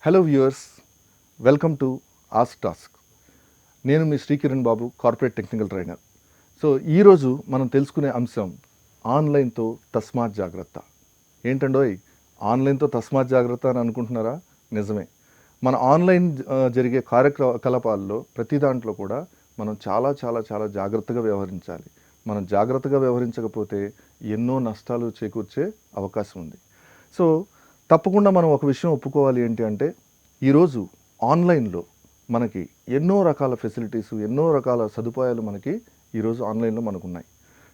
Hello viewers, welcome to ask task. నేను మీ శ్రీకిరణ్ బాబు, corporate technical trainer. So ఈరోజు మనం తెలుసుకునే అంశం ఆన్లైన్తో తస్మాత్ జాగ్రత్త. ఏంటండోయ్, ఆన్లైన్తో తస్మాత్ జాగ్రత్త అని అనుకుంటున్నారా? నిజమే. మన ఆన్లైన్ జరిగే కార్యకలాపాల్లో ప్రతి దాంట్లో కూడా మనం చాలా చాలా చాలా జాగ్రత్తగా వ్యవహరించాలి. మనం జాగ్రత్తగా వ్యవహరించకపోతే ఎన్నో నష్టాలు చేకూర్చే అవకాశం ఉంది. సో తప్పకుండా మనం ఒక విషయం ఒప్పుకోవాలి, ఏంటి అంటే ఈరోజు ఆన్లైన్లో మనకి ఎన్నో రకాల ఫెసిలిటీసు, ఎన్నో రకాల సదుపాయాలు మనకి ఈరోజు ఆన్లైన్లో మనకు ఉన్నాయి.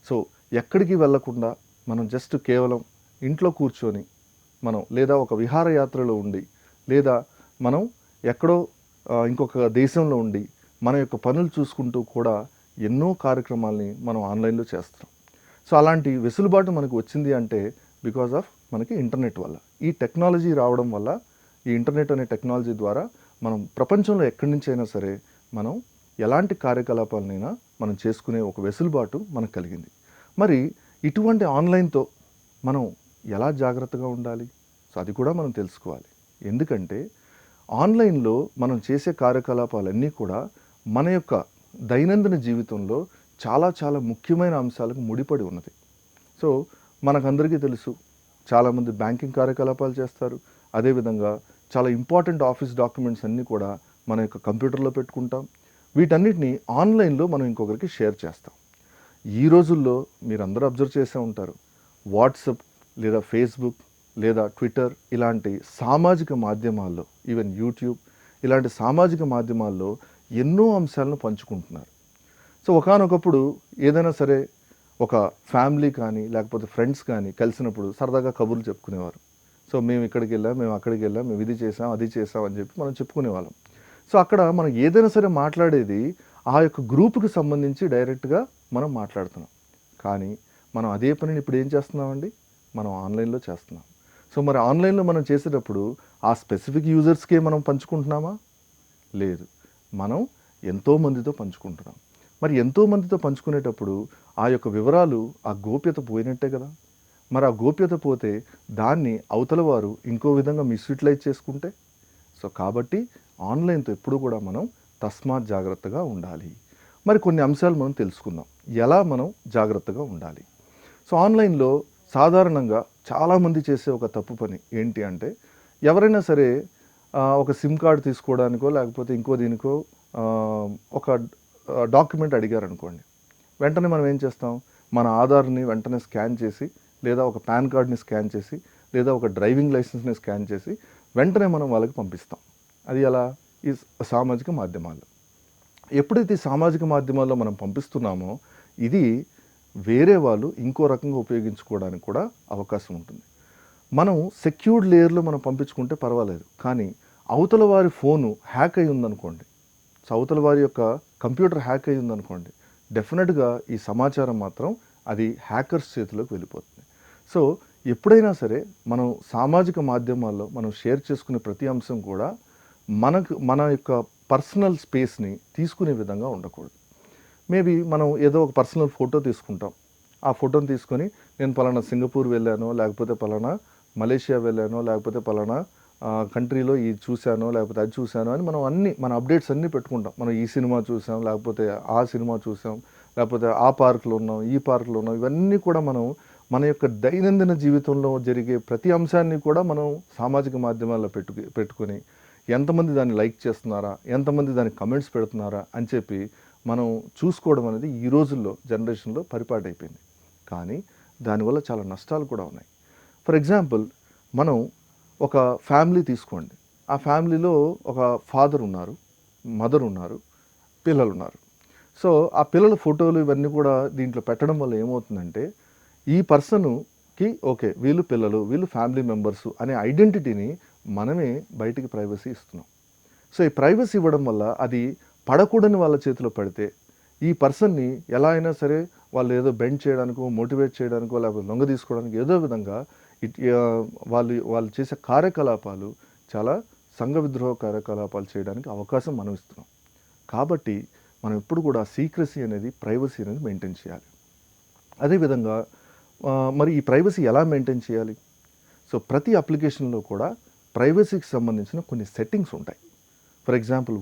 సో ఎక్కడికి వెళ్ళకుండా మనం జస్ట్ కేవలం ఇంట్లో కూర్చొని మనం లేదా ఒక విహారయాత్రలో ఉండి లేదా మనం ఎక్కడో ఇంకొక దేశంలో ఉండి మన యొక్క పనులు చూసుకుంటూ కూడా ఎన్నో కార్యక్రమాల్ని మనం ఆన్లైన్లో చేస్తున్నాం. సో అలాంటి వెసులుబాటు మనకు వచ్చింది అంటే బికాజ్ ఆఫ్ మనకి ఇంటర్నెట్ వల్ల. ఈ టెక్నాలజీ రావడం వల్ల, ఈ ఇంటర్నెట్ అనే టెక్నాలజీ ద్వారా మనం ప్రపంచంలో ఎక్కడి నుంచి అయినా సరే మనం ఎలాంటి కార్యకలాపాలనైనా మనం చేసుకునే ఒక వెసులుబాటు మనకు కలిగింది. మరి ఇటువంటి ఆన్లైన్తో మనం ఎలా జాగ్రత్తగా ఉండాలి? సో అది కూడా మనం తెలుసుకోవాలి. ఎందుకంటే ఆన్లైన్లో మనం చేసే కార్యకలాపాలన్నీ కూడా మన యొక్క దైనందిన జీవితంలో చాలా చాలా ముఖ్యమైన అంశాలకు ముడిపడి ఉన్నది. సో మనకందరికీ తెలుసు, చాలామంది బ్యాంకింగ్ కార్యకలాపాలు చేస్తారు. అదేవిధంగా చాలా ఇంపార్టెంట్ ఆఫీస్ డాక్యుమెంట్స్ అన్నీ కూడా మన యొక్క కంప్యూటర్లో పెట్టుకుంటాం. వీటన్నిటిని ఆన్లైన్లో మనం ఇంకొకరికి షేర్ చేస్తాం. ఈ రోజుల్లో మీరందరూ అబ్జర్వ్ చేసే ఉంటారు, వాట్సాప్ లేదా ఫేస్బుక్ లేదా ట్విట్టర్ ఇలాంటి సామాజిక మాధ్యమాల్లో, ఈవెన్ యూట్యూబ్ ఇలాంటి సామాజిక మాధ్యమాల్లో ఎన్నో అంశాలను పంచుకుంటున్నారు. సో ఒకానొకప్పుడు ఏదైనా సరే ఒక ఫ్యామిలీ కానీ లేకపోతే ఫ్రెండ్స్ కానీ కలిసినప్పుడు సరదాగా కబుర్లు చెప్పుకునేవారు. సో మేము ఇక్కడికి వెళ్ళాం, మేము అక్కడికి వెళ్ళాం, మేము ఇది చేసాం, అది చేసాం అని చెప్పి మనం చెప్పుకునేవాళ్ళం. సో అక్కడ మనం ఏదైనా సరే మాట్లాడేది ఆ యొక్క గ్రూప్కి సంబంధించి డైరెక్ట్గా మనం మాట్లాడుతున్నాం. కానీ మనం అదే పనిని ఇప్పుడు ఏం చేస్తున్నామండి? మనం ఆన్లైన్లో చేస్తున్నాం. సో మరి ఆన్లైన్లో మనం చేసేటప్పుడు ఆ స్పెసిఫిక్ యూజర్స్కే మనం పంచుకుంటున్నామా? లేదు, మనం ఎంతోమందితో పంచుకుంటున్నాం. మరి ఎంతోమందితో పంచుకునేటప్పుడు ఆ యొక్క వివరాలు, ఆ గోప్యత పోయినట్టే కదా. మరి ఆ గోప్యత పోతే దాన్ని అవతల వారు ఇంకో విధంగా మిస్యూటిలైజ్ చేసుకుంటే, సో కాబట్టి ఆన్లైన్తో ఎప్పుడు కూడా మనం తస్మాత్ జాగ్రత్తగా ఉండాలి. మరి కొన్ని అంశాలు మనం తెలుసుకుందాం, ఎలా మనం జాగ్రత్తగా ఉండాలి. సో ఆన్లైన్లో సాధారణంగా చాలామంది చేసే ఒక తప్పు పని ఏంటి అంటే, ఎవరైనా సరే ఒక సిమ్ కార్డు తీసుకోవడానికో లేకపోతే ఇంకో దీనికో ఒక డాక్యుమెంట్ అడిగారు అనుకోండి, వెంటనే మనం ఏం చేస్తాం? మన ఆధార్ని వెంటనే స్కాన్ చేసి లేదా ఒక పాన్ కార్డ్ని స్కాన్ చేసి లేదా ఒక డ్రైవింగ్ లైసెన్స్ని స్కాన్ చేసి వెంటనే మనం వాళ్ళకి పంపిస్తాం. అది ఎలా? ఈ సామాజిక మాధ్యమాల్లో. ఎప్పుడైతే సామాజిక మాధ్యమాల్లో మనం పంపిస్తున్నామో ఇది వేరే వాళ్ళు ఇంకో రకంగా ఉపయోగించుకోవడానికి కూడా అవకాశం ఉంటుంది. మనం సెక్యూర్డ్ లేయర్లో మనం పంపించుకుంటే పర్వాలేదు, కానీ అవతల వారి ఫోను హ్యాక్ అయి ఉందనుకోండి, సో అవతల వారి యొక్క కంప్యూటర్ హ్యాక్ అయి ఉందనుకోండి, డెఫినెట్గా ఈ సమాచారం మాత్రం అది హ్యాకర్స్ చేతిలోకి వెళ్ళిపోతుంది. సో ఎప్పుడైనా సరే మనం సామాజిక మాధ్యమాల్లో మనం షేర్ చేసుకునే ప్రతి అంశం కూడా మన యొక్క పర్సనల్ స్పేస్ని తీసుకునే విధంగా ఉండకూడదు. మేబీ మనం ఏదో ఒక పర్సనల్ ఫోటో తీసుకుంటాం. ఆ ఫోటోని తీసుకొని నేను పలానా సింగపూర్ వెళ్ళానో లేకపోతే పలానా మలేషియా వెళ్ళానో లేకపోతే పలానా కంట్రీలో ఇది చూశానో లేకపోతే అది చూశానో అని మనం మన అప్డేట్స్ అన్నీ పెట్టుకుంటాం. మనం ఈ సినిమా చూసాం, లేకపోతే ఆ సినిమా చూసాం, లేకపోతే ఆ పార్కులో ఉన్నాం, ఈ పార్కులో ఉన్నాం, ఇవన్నీ కూడా మనం మన యొక్క దైనందిన జీవితంలో జరిగే ప్రతి అంశాన్ని కూడా మనం సామాజిక మాధ్యమాల్లో పెట్టుకొని ఎంతమంది దాన్ని లైక్ చేస్తున్నారా, ఎంతమంది దానికి కమెంట్స్ పెడుతున్నారా అని చెప్పి మనం చూసుకోవడం అనేది ఈ రోజుల్లో జనరేషన్లో పరిపాటి అయిపోయింది. కానీ దానివల్ల చాలా నష్టాలు కూడా ఉన్నాయి. ఫర్ ఎగ్జాంపుల్, మనం ఒక ఫ్యామిలీ తీసుకోండి. ఆ ఫ్యామిలీలో ఒక ఫాదర్ ఉన్నారు, మదర్ ఉన్నారు, పిల్లలు ఉన్నారు. సో ఆ పిల్లల ఫోటోలు ఇవన్నీ కూడా దీంట్లో పెట్టడం వల్ల ఏమవుతుందంటే, ఈ పర్సన్కి ఓకే వీళ్ళు పిల్లలు, వీళ్ళు ఫ్యామిలీ మెంబర్సు అనే ఐడెంటిటీని మనమే బయటికి ప్రైవసీ ఇస్తున్నాం. సో ఈ ప్రైవసీ ఇవ్వడం వల్ల అది పడకూడని వాళ్ళ చేతిలో పడితే ఈ పర్సన్ని ఎలా అయినా సరే వాళ్ళు ఏదో బెండ్ చేయడానికో, మోటివేట్ చేయడానికో, లేకపోతే లొంగ తీసుకోవడానికి ఏదో విధంగా వాళ్ళు చేసే కార్యకలాపాలు చాలా సంఘ విద్రోహ కార్యకలాపాలు చేయడానికి అవకాశం మనం ఇస్తున్నాం. కాబట్టి మనం ఎప్పుడు కూడా సీక్రసీ అనేది, ప్రైవసీ అనేది మెయింటైన్ చేయాలి. అదేవిధంగా మరి ఈ ప్రైవసీ ఎలా మెయింటైన్ చేయాలి? సో ప్రతి అప్లికేషన్లో కూడా ప్రైవసీకి సంబంధించిన కొన్ని సెట్టింగ్స్ ఉంటాయి. ఫర్ ఎగ్జాంపుల్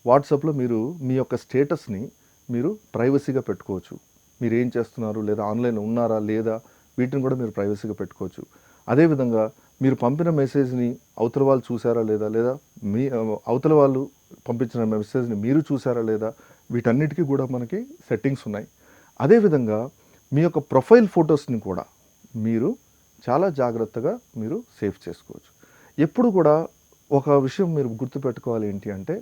వాట్సాప్లో మీరు మీ యొక్క స్టేటస్ని మీరు ప్రైవసీగా పెట్టుకోవచ్చు. మీరు ఏం చేస్తున్నారు, లేదా ఆన్లైన్లో ఉన్నారా లేదా, వీటిని కూడా మీరు ప్రైవసీగా పెట్టుకోవచ్చు. అదేవిధంగా మీరు పంపిన మెసేజ్ని అవతల వాళ్ళు చూసారా లేదా, లేదా మీ అవతల వాళ్ళు పంపించిన మెసేజ్ని మీరు చూసారా లేదా, వీటన్నిటికీ కూడా మనకి సెట్టింగ్స్ ఉన్నాయి. అదేవిధంగా మీ యొక్క ప్రొఫైల్ ఫొటోస్ని కూడా మీరు చాలా జాగ్రత్తగా మీరు సేవ్ చేసుకోవచ్చు. ఎప్పుడు కూడా ఒక విషయం మీరు గుర్తుపెట్టుకోవాలి ఏంటి అంటే,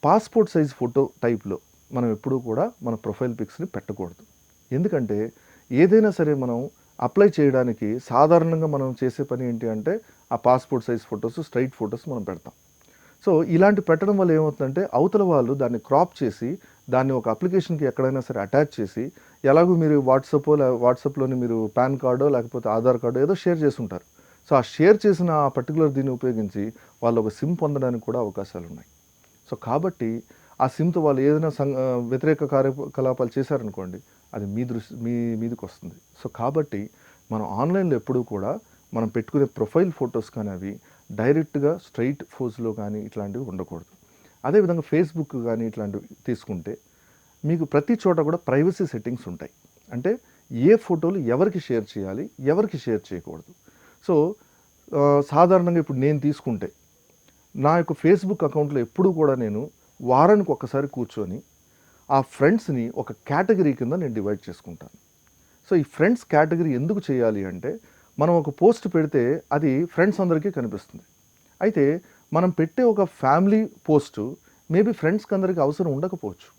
పాస్పోర్ట్ సైజ్ ఫోటో టైప్లో మనం ఎప్పుడూ కూడా మన ప్రొఫైల్ పిక్స్ని పెట్టకూడదు. ఎందుకంటే ఏదైనా సరే మనం అప్లై చేయడానికి సాధారణంగా మనం చేసే పని ఏంటి అంటే, ఆ passport size photos, straight photos మనం పెడతాం. సో ఇలాంటి పెట్టడం వల్ల ఏమవుతుందంటే, అవతల వాళ్ళు దాన్ని క్రాప్ చేసి దాన్ని ఒక అప్లికేషన్కి ఎక్కడైనా సరే అటాచ్ చేసి, ఎలాగో మీరు వాట్సాప్లోని మీరు పాన్ కార్డో లేకపోతే ఆధార్ కార్డో ఏదో షేర్ చేస్తుంటారు. సో ఆ షేర్ చేసిన ఆ పర్టికులర్ దీన్ని ఉపయోగించి వాళ్ళు ఒక సిమ్ పొందడానికి కూడా అవకాశాలు ఉన్నాయి. సో కాబట్టి ఆ సిమ్తో వాళ్ళు ఏదైనా వ్యతిరేక కార్యకలాపాలు చేశారనుకోండి, అది మీ మీదకి వస్తుంది. సో కాబట్టి మనం ఆన్లైన్లో ఎప్పుడూ కూడా మనం పెట్టుకునే ప్రొఫైల్ ఫొటోస్ కానీ అవి డైరెక్ట్గా స్ట్రైట్ ఫోజ్లో కానీ ఇట్లాంటివి ఉండకూడదు. అదేవిధంగా ఫేస్బుక్ కానీ ఇట్లాంటివి తీసుకుంటే మీకు ప్రతి చోట కూడా ప్రైవసీ సెట్టింగ్స్ ఉంటాయి. అంటే ఏ ఫోటోలు ఎవరికి షేర్ చేయాలి, ఎవరికి షేర్ చేయకూడదు. సో సాధారణంగా ఇప్పుడు నేను తీసుకుంటే నా యొక్క ఫేస్బుక్ అకౌంట్లో ఎప్పుడూ కూడా నేను వారానికి ఒక్కసారి కూర్చొని ఆ ఫ్రెండ్స్ని ఒక కేటగిరీ కింద నేను డివైడ్ చేసుకుంటాను. సో ఈ ఫ్రెండ్స్ కేటగిరీ ఎందుకు చేయాలి అంటే, మనం ఒక పోస్ట్ పెడితే అది ఫ్రెండ్స్ అందరికీ కనిపిస్తుంది. అయితే మనం పెట్టే ఒక ఫ్యామిలీ పోస్టు మేబీ ఫ్రెండ్స్కి అందరికీ అవసరం ఉండకపోవచ్చు.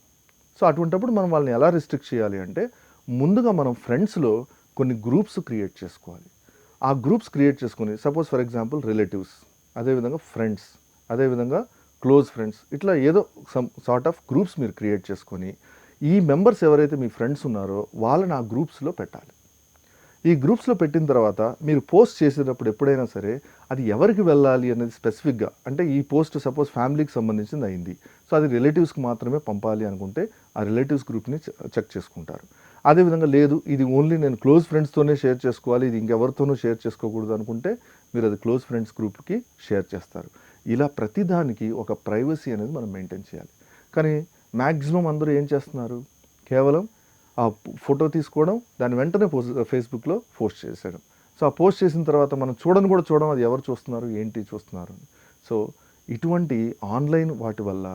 సో అటువంటప్పుడు మనం వాళ్ళని ఎలా రిస్ట్రిక్ట్ చేయాలి అంటే, ముందుగా మనం ఫ్రెండ్స్లో కొన్ని గ్రూప్స్ క్రియేట్ చేసుకోవాలి. ఆ గ్రూప్స్ క్రియేట్ చేసుకొని, సపోజ్ ఫర్ ఎగ్జాంపుల్ రిలేటివ్స్, అదేవిధంగా ఫ్రెండ్స్, అదేవిధంగా క్లోజ్ ఫ్రెండ్స్, ఇట్లా ఏదో సమ్ సార్ట్ ఆఫ్ గ్రూప్స్ మీరు క్రియేట్ చేసుకొని, ఈ మెంబర్స్ ఎవరైతే మీ ఫ్రెండ్స్ ఉన్నారో వాళ్ళని ఆ గ్రూప్స్లో పెట్టాలి. ఈ గ్రూప్స్లో పెట్టిన తర్వాత మీరు పోస్ట్ చేసేటప్పుడు ఎప్పుడైనా సరే అది ఎవరికి వెళ్ళాలి అనేది స్పెసిఫిక్గా, అంటే ఈ పోస్ట్ సపోజ్ ఫ్యామిలీకి సంబంధించింది అయింది, సో అది రిలేటివ్స్కి మాత్రమే పంపాలి అనుకుంటే ఆ రిలేటివ్స్ గ్రూప్ని చెక్ చేసుకుంటారు. అదేవిధంగా లేదు, ఇది ఓన్లీ నేను క్లోజ్ ఫ్రెండ్స్తోనే షేర్ చేసుకోవాలి, ఇది ఇంకెవరితోనూ షేర్ చేసుకోకూడదు అనుకుంటే మీరు అది క్లోజ్ ఫ్రెండ్స్ గ్రూప్కి షేర్ చేస్తారు. ఇలా ప్రతిదానికి ఒక ప్రైవసీ అనేది మనం మెయింటైన్ చేయాలి. కానీ మ్యాక్సిమం అందరూ ఏం చేస్తున్నారు, కేవలం ఆ ఫోటో తీసుకోవడం, దాన్ని వెంటనే ఫేస్బుక్లో పోస్ట్ చేసేయడం. సో ఆ పోస్ట్ చేసిన తర్వాత మనం చూడడం అది ఎవరు చూస్తున్నారు, ఏంటి చూస్తున్నారు. సో ఇటువంటి ఆన్లైన్ వాటి వల్ల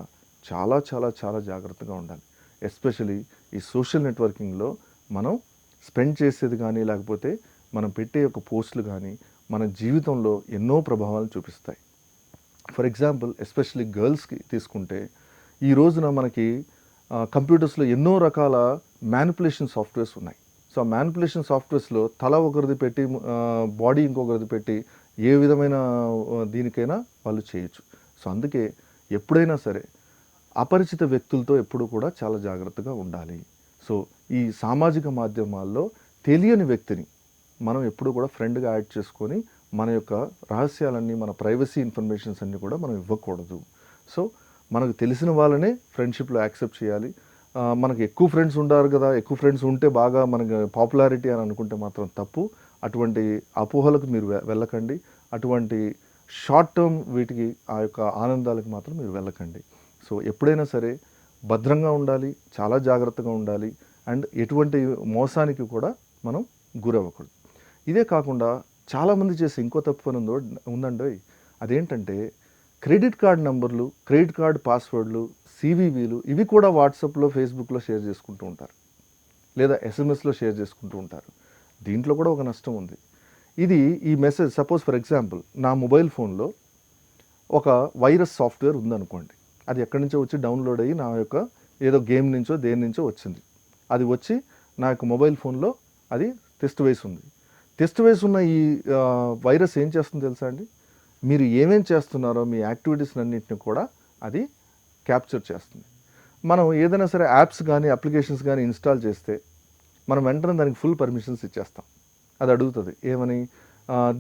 చాలా చాలా చాలా జాగ్రత్తగా ఉండాలి. ఎస్పెషలీ ఈ సోషల్ నెట్వర్కింగ్లో మనం స్పెండ్ చేసేది కానీ, లేకపోతే మనం పెట్టే ఒక పోస్టులు కానీ మన జీవితంలో ఎన్నో ప్రభావాలు చూపిస్తాయి. ఫర్ ఎగ్జాంపుల్ ఎస్పెషలీ గర్ల్స్కి తీసుకుంటే, ఈ రోజున మనకి కంప్యూటర్స్లో ఎన్నో రకాల మ్యానిపులేషన్ సాఫ్ట్వేర్స్ ఉన్నాయి. సో ఆ మ్యానిపులేషన్ సాఫ్ట్వేర్స్లో తల ఒకరిది పెట్టి బాడీ ఇంకొకరిది పెట్టి ఏ విధమైన దీనికైనా వాళ్ళు చేయొచ్చు. సో అందుకే ఎప్పుడైనా సరే అపరిచిత వ్యక్తులతో ఎప్పుడూ కూడా చాలా జాగ్రత్తగా ఉండాలి. సో ఈ సామాజిక మాధ్యమాల్లో తెలియని వ్యక్తిని మనం ఎప్పుడూ కూడా ఫ్రెండ్గా యాడ్ చేసుకొని మన యొక్క రహస్యాలన్నీ, మన ప్రైవసీ ఇన్ఫర్మేషన్స్ అన్నీ కూడా మనం ఇవ్వకూడదు. సో మనకు తెలిసిన వాళ్ళనే ఫ్రెండ్షిప్లో యాక్సెప్ట్ చేయాలి. మనకు ఎక్కువ ఫ్రెండ్స్ ఉండారు కదా, ఎక్కువ ఫ్రెండ్స్ ఉంటే బాగా మనకు పాపులారిటీ అని అనుకుంటే మాత్రం తప్పు. అటువంటి అపోహలకు మీరు వెళ్ళకండి. అటువంటి షార్ట్ టర్మ్ వీటికి ఆ యొక్క ఆనందాలకు మాత్రం మీరు వెళ్ళకండి. సో ఎప్పుడైనా సరే భద్రంగా ఉండాలి, చాలా జాగ్రత్తగా ఉండాలి, అండ్ ఎటువంటి మోసానికి కూడా మనం గురవ్వకూడదు. ఇదే కాకుండా చాలామంది చేసే ఇంకో తప్పు పని ఉందండి. అదేంటంటే క్రెడిట్ కార్డ్ నెంబర్లు, క్రెడిట్ కార్డ్ పాస్వర్డ్లు, CVVలు ఇవి కూడా వాట్సాప్లో, ఫేస్బుక్లో షేర్ చేసుకుంటూ ఉంటారు, లేదా SMS లో షేర్ చేసుకుంటూ ఉంటారు. దీంట్లో కూడా ఒక నష్టం ఉంది. ఇది ఈ మెసేజ్ సపోజ్ ఫర్ ఎగ్జాంపుల్ నా మొబైల్ ఫోన్లో ఒక వైరస్ సాఫ్ట్వేర్ ఉందనుకోండి. అది ఎక్కడి నుంచో వచ్చి డౌన్లోడ్ అయ్యి నా యొక్క ఏదో గేమ్ నుంచో దేని నుంచో వచ్చింది. అది వచ్చి నా యొక్క మొబైల్ ఫోన్లో అది టెస్ట్ వేసి ఉంది. టెస్ట్ వేసి ఉన్న ఈ వైరస్ ఏం చేస్తుందో తెలుసా అండి? మీరు ఏమేం చేస్తున్నారో మీ యాక్టివిటీస్ అన్నింటిని కూడా అది క్యాప్చర్ చేస్తుంది. మనం ఏదైనా సరే యాప్స్ కానీ అప్లికేషన్స్ కానీ ఇన్స్టాల్ చేస్తే మనం వెంటనే దానికి ఫుల్ పర్మిషన్స్ ఇచ్చేస్తాం. అది అడుగుతుంది ఏమని,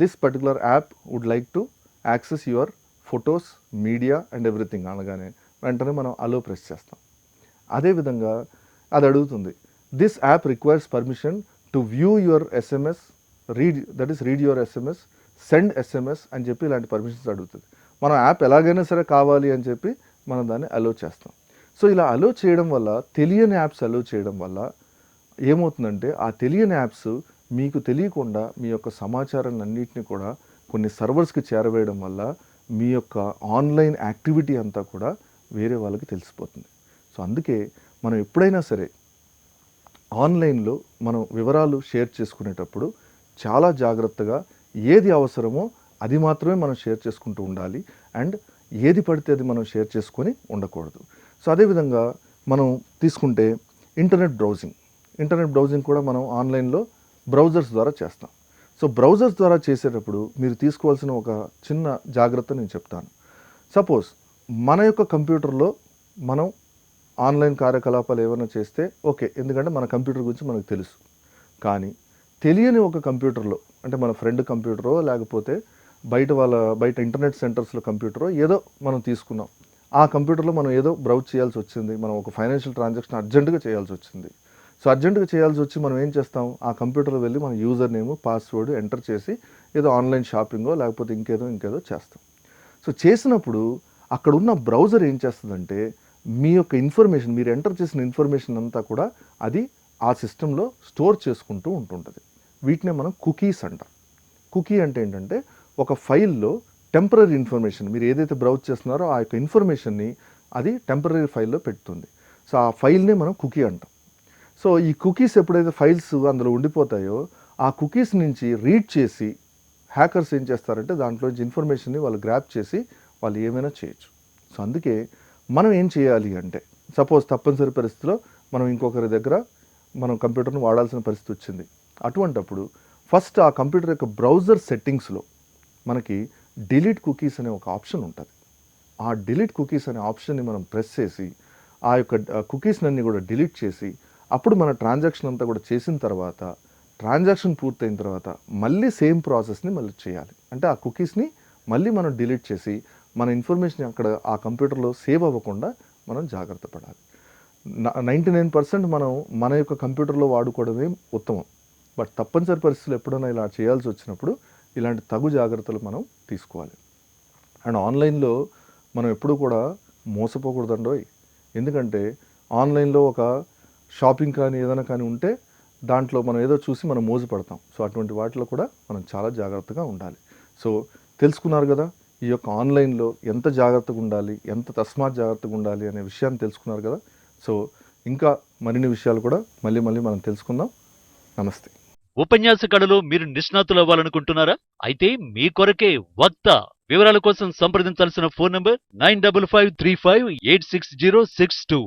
this particular app would like to access your photos, media and everything అనగానే వెంటనే మనం అలో ప్రెస్ చేస్తాం. అదేవిధంగా అది అడుగుతుంది, this app requires permission to view your SMS, read your SMS, send SMS అని చెప్పి ఇలాంటి పర్మిషన్స్ అడుగుతుంది. మనం యాప్ ఎలాగైనా సరే కావాలి అని చెప్పి మనం దాన్ని అలో చేస్తాం. సో ఇలా అలో చేయడం వల్ల, తెలియని యాప్స్ అలో చేయడం వల్ల ఏమవుతుందంటే, ఆ తెలియని యాప్స్ మీకు తెలియకుండా మీ యొక్క సమాచారాన్ని అన్నింటినీ కూడా కొన్ని సర్వర్స్కి చేరవేయడం వల్ల మీ యొక్క ఆన్లైన్ యాక్టివిటీ అంతా కూడా వేరే వాళ్ళకి తెలిసిపోతుంది. సో అందుకే మనం ఎప్పుడైనా సరే ఆన్లైన్లో మనం వివరాలు షేర్ చేసుకునేటప్పుడు చాలా జాగ్రత్తగా ఏది అవసరమో అది మాత్రమే మనం షేర్ చేసుకుంటూ ఉండాలి. అండ్ ఏది పడితే అది మనం షేర్ చేసుకొని ఉండకూడదు. సో అదేవిధంగా మనం తీసుకుంటే ఇంటర్నెట్ బ్రౌజింగ్ కూడా మనం ఆన్లైన్లో బ్రౌజర్స్ ద్వారా చేస్తాం. సో బ్రౌజర్స్ ద్వారా చేసేటప్పుడు మీరు తీసుకోవాల్సిన ఒక చిన్న జాగ్రత్త నేను చెప్తాను. సపోజ్ మన యొక్క కంప్యూటర్లో మనం ఆన్లైన్ కార్యకలాపాలు ఏమైనా చేస్తే ఓకే, ఎందుకంటే మన కంప్యూటర్ గురించి మనకు తెలుసు. కానీ తెలియని ఒక కంప్యూటర్లో, అంటే మన ఫ్రెండ్ కంప్యూటరో లేకపోతే బయట ఇంటర్నెట్ సెంటర్స్లో కంప్యూటరో ఏదో మనం తీసుకున్నాం. ఆ కంప్యూటర్లో మనం ఏదో బ్రౌజ్ చేయాల్సి వచ్చింది, మనం ఒక ఫైనాన్షియల్ ట్రాన్సాక్షన్ అర్జెంటుగా చేయాల్సి వచ్చింది. సో అర్జెంటుగా చేయాల్సి వచ్చి మనం ఏం చేస్తాం, ఆ కంప్యూటర్లో వెళ్ళి మన యూజర్ నేమ్, పాస్వర్డ్ ఎంటర్ చేసి ఏదో ఆన్లైన్ షాపింగో లేకపోతే ఇంకేదో చేస్తాం. సో చేసినప్పుడు అక్కడ ఉన్న బ్రౌజర్ ఏం చేస్తుందంటే, మీ యొక్క ఇన్ఫర్మేషన్, మీరు ఎంటర్ చేసిన ఇన్ఫర్మేషన్ అంతా కూడా అది ఆ సిస్టంలో స్టోర్ చేసుకుంటూ ఉంటుంటుంది. వీటినే మనం కుకీస్ అంటాం. కుకీ అంటే ఏంటంటే, ఒక ఫైల్లో టెంపరరీ ఇన్ఫర్మేషన్, మీరు ఏదైతే బ్రౌజ్ చేస్తున్నారో ఆ యొక్క ఇన్ఫర్మేషన్ని అది టెంపరరీ ఫైల్లో పెడుతుంది. సో ఆ ఫైల్నే మనం కుకీ అంటాం. సో ఈ కుకీస్ ఎప్పుడైతే ఫైల్స్ అందులో ఉండిపోతాయో, ఆ కుకీస్ నుంచి రీడ్ చేసి హ్యాకర్స్ ఏం చేస్తారంటే దాంట్లోంచి ఇన్ఫర్మేషన్ని వాళ్ళు గ్రాప్ చేసి వాళ్ళు ఏమైనా చేయొచ్చు. సో అందుకే మనం ఏం చేయాలి అంటే, సపోజ్ తప్పనిసరి పరిస్థితిలో మనం ఇంకొకరి దగ్గర మనం కంప్యూటర్ను వాడాల్సిన పరిస్థితి వచ్చింది. అటువంటప్పుడు ఫస్ట్ ఆ కంప్యూటర్ యొక్క బ్రౌజర్ సెట్టింగ్స్లో మనకి డిలీట్ కుకీస్ అనే ఒక ఆప్షన్ ఉంటుంది. ఆ డిలీట్ కుకీస్ అనే ఆప్షన్ని మనం ప్రెస్ చేసి ఆ యొక్క కుకీస్నన్నీ కూడా డిలీట్ చేసి, అప్పుడు మన ట్రాన్సాక్షన్ అంతా కూడా చేసిన తర్వాత, ట్రాన్సాక్షన్ పూర్తయిన తర్వాత మళ్ళీ సేమ్ ప్రాసెస్ని మళ్ళీ చేయాలి. అంటే ఆ కుకీస్ని మళ్ళీ మనం డిలీట్ చేసి మన ఇన్ఫర్మేషన్ అక్కడ ఆ కంప్యూటర్లో సేవ్ అవ్వకుండా మనం జాగ్రత్త పడాలి. 99% మనం మన యొక్క కంప్యూటర్లో వాడుకోవడమే ఉత్తమం. బట్ తప్పనిసరి పరిస్థితులు ఎప్పుడైనా ఇలా చేయాల్సి వచ్చినప్పుడు ఇలాంటి తగు జాగ్రత్తలు మనం తీసుకోవాలి. అండ్ ఆన్లైన్లో మనం ఎప్పుడూ కూడా మోసపోకూడదండోయ్. ఎందుకంటే ఆన్లైన్లో ఒక షాపింగ్ కానీ ఏదైనా కానీ ఉంటే దాంట్లో మనం ఏదో చూసి మనం మోసపడతాం. సో అటువంటి వాటిలో కూడా మనం చాలా జాగ్రత్తగా ఉండాలి. సో తెలుసుకున్నారు కదా, ఈ యొక్క ఆన్లైన్లో ఎంత జాగ్రత్తగా ఉండాలి, ఎంత తస్మాత్ జాగ్రత్తగా ఉండాలి అనే విషయాన్ని తెలుసుకున్నారు కదా. సో ఇంకా మరిన్ని విషయాలు కూడా మళ్ళీ మనం తెలుసుకుందాం. నమస్తే. ఉపన్యాస కళలో మీరు నిష్ణాతులు అవ్వాలనుకుంటున్నారా? అయితే మీ కొరకే వక్త. వివరాల కోసం సంప్రదించాల్సిన ఫోన్ నంబర్ 9553586062.